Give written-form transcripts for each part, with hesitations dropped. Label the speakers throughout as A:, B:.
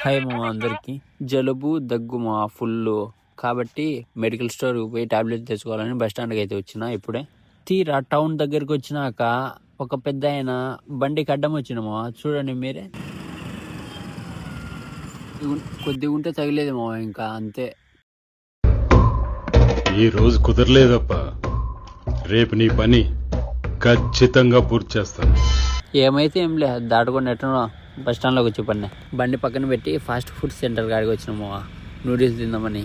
A: Hi మా అందరికి జలుబు దగ్గు మా ఫుల్ కాబట్టి మెడికల్ స్టోర్ పోయి టాబ్లెట్ తెచ్చుకోవాలని బస్ స్టాండ్కి అయితే వచ్చిన ఇప్పుడే. తీరా టౌన్ దగ్గరికి వచ్చినాక ఒక పెద్ద ఆయన బండికి అడ్డం వచ్చినామా, చూడండి మీరే. కొద్దిగా ఉంటే తగిలేదేమో, ఇంకా అంతే.
B: ఈ రోజు కుదరలేదప్ప, రేపు నీ పని ఖచ్చితంగా పూర్తి చేస్తాను.
A: ఏమైతే ఏం లే, దాటుకొని ఎట్టనో బస్ స్టాండ్లోకి వచ్చి పడినా. బండి పక్కన పెట్టి ఫాస్ట్ ఫుడ్ సెంటర్ కాడికి వచ్చినాము నూడిల్స్ తిందామని.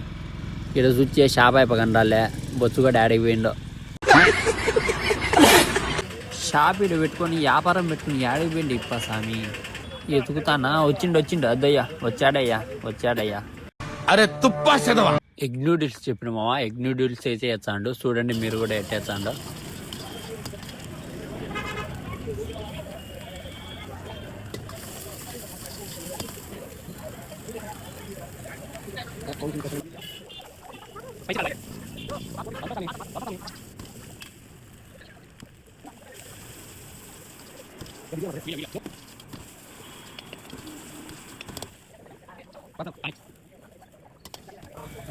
A: ఇక్కడ చూచే షాప్ అయిపోకండి రాలే, బొచ్చుగా డాడీకి పోయిండో. షాప్ ఇడ పెట్టుకొని వ్యాపారం పెట్టుకుని యాడికి పోయిండి ఇప్ప స్వామి. ఎతుకుతానా, వచ్చిండు అద్దయ్యా, వచ్చాడయ్యా.
C: అరే తుప్పా చదవా.
A: ఎగ్ నూడిల్స్ చెప్పిన మావా, ఎగ్ నూడిల్స్ అయితే వేస్తాడు. చూడండి మీరు కూడా ఎట్టేస్తాడు.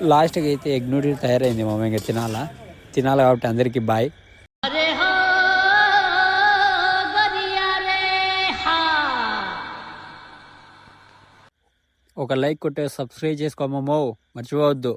A: లాస్ట్కి అయితే ఎగ్ నూడిల్స్ తయారైంది మామ. ఇంకా తినాలి కాబట్టి అందరికీ బాయ్. ఒక లైక్ కొట్టే సబ్స్క్రైబ్ చేసుకోమో, మర్చిపోవద్దు.